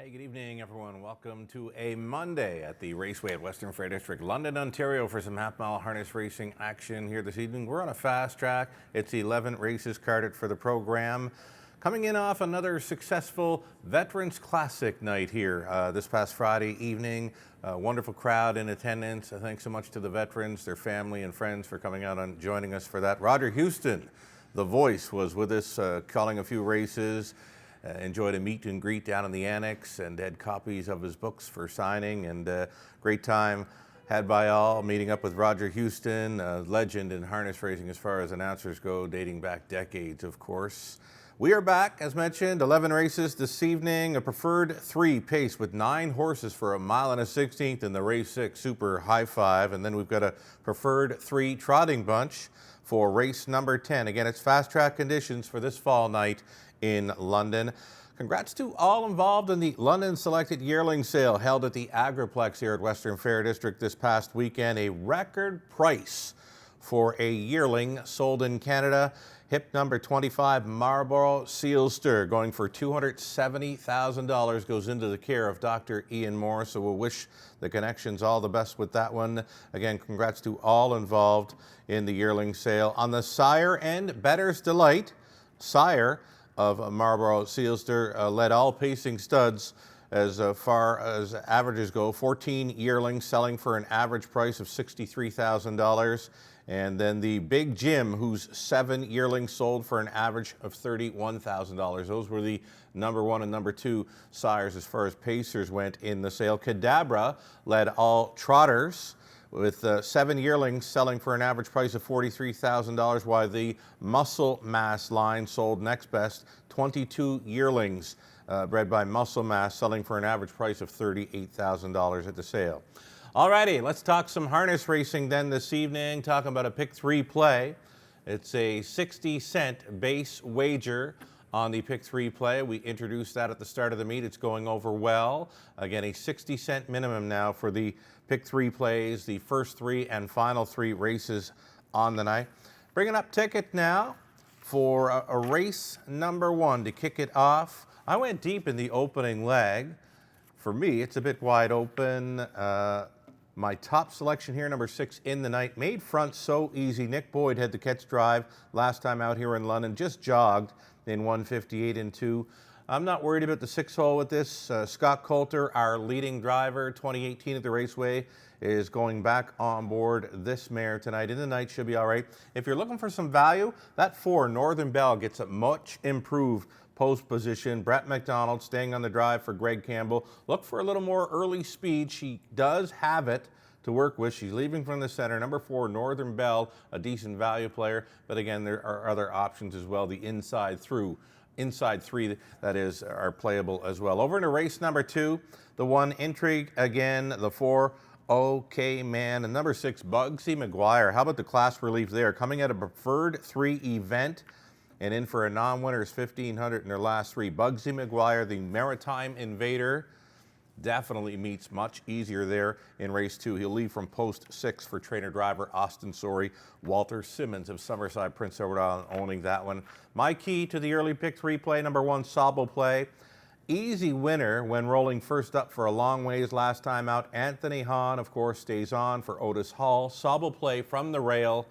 Hey, good evening, everyone. Welcome to a Monday at the Raceway at Western Fair District, London, Ontario, for some half-mile harness racing action here this evening. We're on a fast track. It's 11 races carded for the program. Coming in off another successful Veterans Classic night here this past Friday evening. A wonderful crowd in attendance. Thanks so much to the veterans, their family, and friends for coming out and joining us for that. Roger Houston, the voice, was with us calling a few races. Enjoyed a meet and greet down in the annex and had copies of his books for signing, and great time had by all meeting up with Roger Houston, a legend in harness racing as far as announcers go, dating back decades, of course. We are back, as mentioned, 11 races this evening, a preferred 3 pace with 9 horses for 1 mile and a 16th in the race 6 super high 5, and then we've got a preferred 3 trotting bunch for race number 10. Again, it's fast track conditions for this fall night in London. Congrats to all involved in the London Selected Yearling Sale held at the Agriplex here at Western Fair District this past weekend. A record price for a yearling sold in Canada. Hip number 25 Marlborough Sealster going for $270,000 goes into the care of Dr. Ian Moore. So we'll wish the Connections all the best with that one. Again, congrats to all involved in the yearling sale. On the sire end, Better's Delight, sire of Marlborough Sealster, led all pacing studs as far as averages go. 14 yearlings selling for an average price of $63,000. And then the Big Jim, whose 7 yearlings sold for an average of $31,000. Those were the number 1 and number 2 sires as far as pacers went in the sale. Cadabra led all trotters with 7 yearlings selling for an average price of $43,000, while the Muscle Mass line sold next best. 22 yearlings bred by Muscle Mass selling for an average price of $38,000 at the sale. Alrighty, let's talk some harness racing then this evening, talking about a pick 3 play. It's a 60-cent base wager on the pick 3 play. We introduced that at the start of the meet. It's going over well. Again, a 60-cent minimum now for the pick 3 plays, the first 3 and final 3 races on the night. Bringing up ticket now for a race number 1 to kick it off. I went deep in the opening leg. For me, it's a bit wide open. My top selection here, number 6 in the night, Made Front So Easy. Nick Boyd had the catch drive last time out here in London, just jogged in 158 and 2. I'm not worried about the 6-hole with this. Scott Coulter, our leading driver, 2018 at the Raceway, is going back on board this mare tonight. In the night, should be all right. If you're looking for some value, that 4, Northern Belle, gets a much improved post position. Brett McDonald staying on the drive for Greg Campbell. Look for a little more early speed. She does have it to work with. She's leaving from the center. Number 4, Northern Belle, a decent value player. But again, there are other options as well. The inside 3, that is, are playable as well. Over into race number 2, the 1 Intrigue again, the 4 OK Man, and number 6 Bugsy McGuire. How about the class relief there? Coming at a preferred 3 event and in for a non-winners 1,500 in their last 3. Bugsy McGuire, the Maritime Invader, definitely meets much easier there in race 2. He'll leave from post 6 for trainer-driver Austin Sorey. Walter Simmons of Summerside, Prince Edward Island, owning that one. My key to the early pick 3 play, number 1 Sauble Play. Easy winner when rolling first up for a long ways last time out. Anthony Hahn, of course, stays on for Otis Hall. Sauble Play from the rail.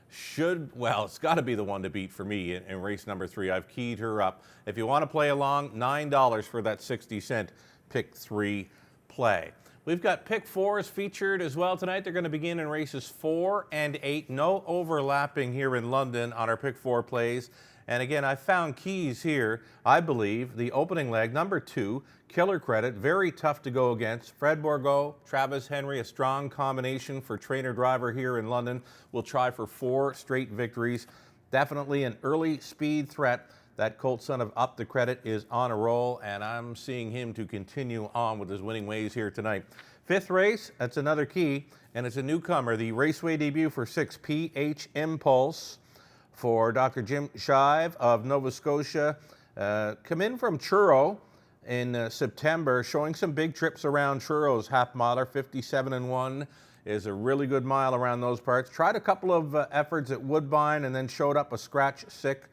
It's got to be the one to beat for me in race number 3. I've keyed her up. If you want to play along, $9 for that 60-cent pick 3 play. We've got pick 4s featured as well tonight. They're going to begin in races 4 and 8. No overlapping here in London on our pick 4 plays. And again, I found keys here. I believe the opening leg, number 2, Killer Credit, very tough to go against. Fred Bourgault, Travis Henry, a strong combination for trainer-driver here in London. Will try for 4 straight victories. Definitely an early speed threat. That Colt son of Up the Credit is on a roll, and I'm seeing him to continue on with his winning ways here tonight. 5th race, that's another key, and it's a newcomer, the Raceway debut for 6 PH Impulse for Dr. Jim Shive of Nova Scotia. Come in from Truro in September, showing some big trips around Truro's half miler. 57 and 1 is a really good mile around those parts. Tried a couple of efforts at Woodbine and then showed up a scratch sick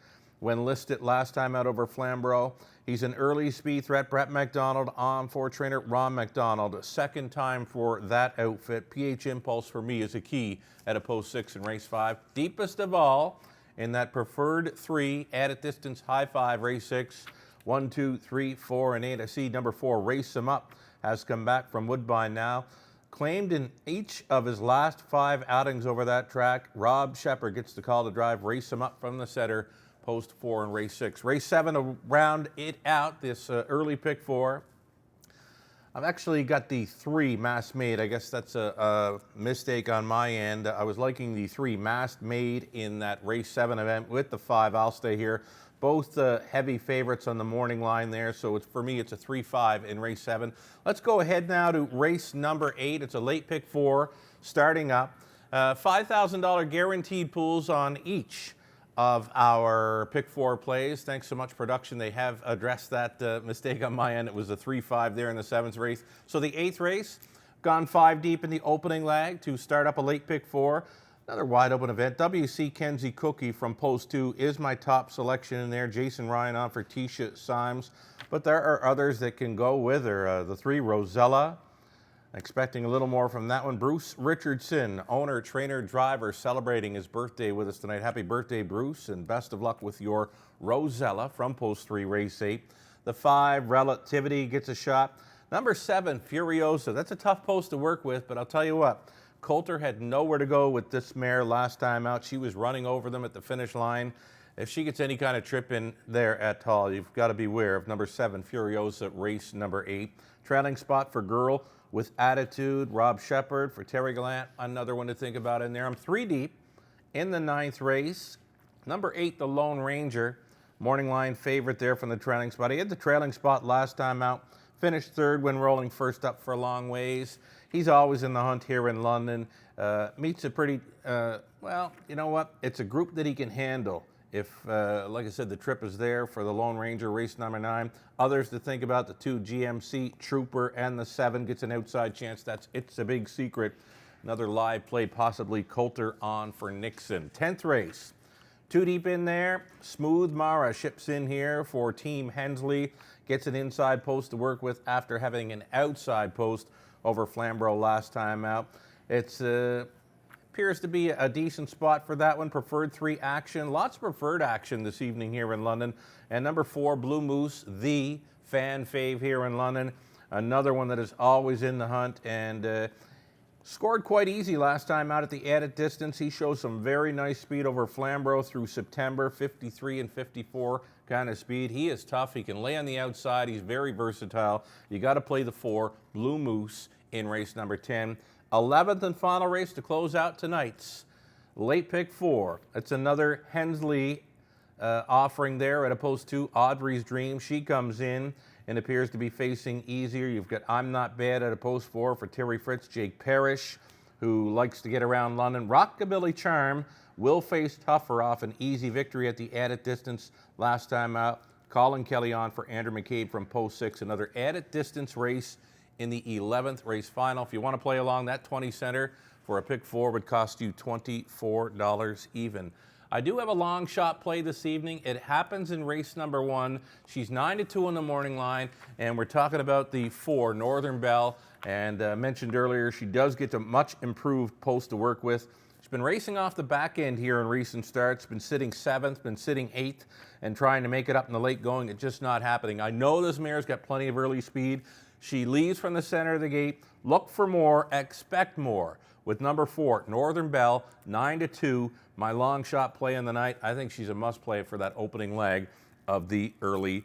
when listed last time out over Flamborough. He's an early speed threat. Brett McDonald on for trainer Ron McDonald. Second time for that outfit. PH Impulse for me is a key at a post 6 in race 5. Deepest of all in that preferred 3 added distance high 5 race 6. 1, 2, 3, 4, and 8. I see number 4 Race Him Up has come back from Woodbine now. Claimed in each of his last 5 outings over that track. Rob Shepard gets the call to drive Race Him Up from the setter. Post 4 in race 6. Race 7 to round it out, this early pick 4. I've actually got the 3 Mass Made. I guess that's a mistake on my end. I was liking the 3 Mass Made in that race 7 event with the 5. I'll stay here. Both heavy favorites on the morning line there, so for me it's a 3-5 in race 7. Let's go ahead now to race number 8. It's a late pick 4 starting up. $5,000 guaranteed pools on each of our pick 4 plays. Thanks so much, production. They have addressed that mistake on my end. It was a 3-5 there in the 7th race. So the 8th race, gone 5 deep in the opening leg to start up a late pick 4. Another wide open event. WC Kenzie Cookie from post 2 is my top selection in there. Jason Ryan on for Tisha Symes. But there are others that can go with her. The 3 Rosella. Expecting a little more from that one. Bruce Richardson, owner, trainer, driver, celebrating his birthday with us tonight. Happy birthday, Bruce, and best of luck with your Rosella from post 3, race 8. The 5, Relativity, gets a shot. Number 7, Furiosa. That's a tough post to work with, but I'll tell you what, Coulter had nowhere to go with this mare last time out. She was running over them at the finish line. If she gets any kind of trip in there at all, you've got to beware of number 7, Furiosa, race number 8. Trailing spot for Girl with Attitude, Rob Shepard. For Terry Gallant, another one to think about in there. I'm 3 deep in the 9th race. Number 8, the Lone Ranger. Morning line favorite there from the trailing spot. He had the trailing spot last time out. Finished 3rd when rolling first up for a long ways. He's always in the hunt here in London. Meets a pretty, well, you know what? It's a group that he can handle. If, like I said, the trip is there for the Lone Ranger, race number 9. Others to think about, the 2 GMC Trooper and the 7 gets an outside chance. It's a Big Secret. Another live play, possibly Coulter on for Nixon. 10th race. 2 deep in there. Smooth Mara ships in here for Team Hensley. Gets an inside post to work with after having an outside post over Flamborough last time out. It's appears to be a decent spot for that one. Preferred 3 action. Lots of preferred action this evening here in London. And number 4, Blue Moose, the fan fave here in London. Another one that is always in the hunt and scored quite easy last time out at the added distance. He shows some very nice speed over Flamborough through September, 53 and 54 kind of speed. He is tough. He can lay on the outside. He's very versatile. You got to play the 4, Blue Moose, in race number 10. 11th and final race to close out tonight's late pick 4. It's another Hensley offering there at opposed to Audrey's Dream. She comes in and appears to be facing easier. You've got I'm Not Bad at a post 4 for Terry Fritz. Jake Parrish, who likes to get around London. Rockabilly Charm will face tougher off an easy victory at the added distance last time out. Colin Kelly on for Andrew McCabe from post 6. Another added distance race in the 11th race final. If you want to play along, that 20 center for a pick 4 would cost you $24 even. I do have a long shot play this evening. It happens in race number 1. She's 9-2 on the morning line, and we're talking about the 4, Northern Belle. And mentioned earlier, she does get a much improved post to work with. She's been racing off the back end here in recent starts, been sitting 7th, been sitting 8th, and trying to make it up in the late going. It's just not happening. I know this mare's got plenty of early speed. She leaves from the center of the gate. Look for more, expect more. With number 4, Northern Belle, 9-2, my long shot play in the night. I think she's a must play for that opening leg of the early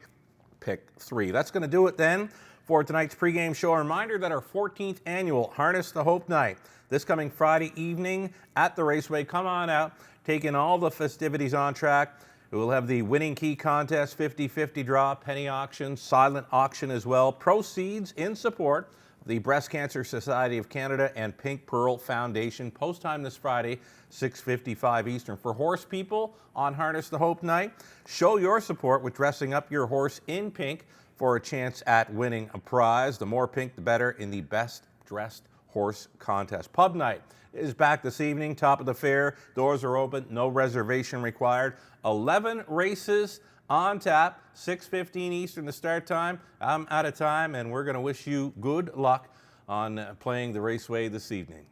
pick 3. That's going to do it then for tonight's pregame show. A reminder that our 14th annual Harness the Hope Night, this coming Friday evening at the Raceway. Come on out, taking all the festivities on track. We'll have the winning key contest, 50-50 draw, penny auction, silent auction as well. Proceeds in support of the Breast Cancer Society of Canada and Pink Pearl Foundation. Post time this Friday, 6:55 Eastern. For horse people on Harness the Hope Night, show your support with dressing up your horse in pink for a chance at winning a prize. The more pink, the better in the Best Dressed Horse Contest. Pub night is back this evening, top of the fair. Doors are open, no reservation required. 11 races on tap, 6:15 Eastern the start time. I'm out of time, and we're going to wish you good luck on playing the Raceway this evening.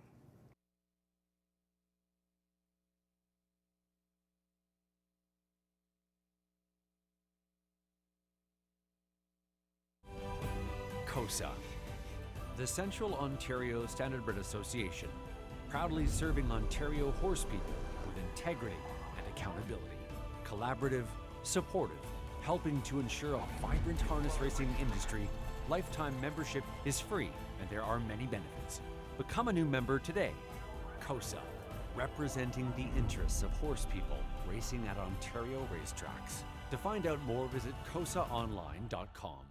COSA, the Central Ontario Standardbred Association, proudly serving Ontario horse people with integrity and accountability. Collaborative, supportive, helping to ensure a vibrant harness racing industry. Lifetime membership is free and there are many benefits. Become a new member today. COSA, representing the interests of horse people racing at Ontario racetracks. To find out more, visit cosaonline.com.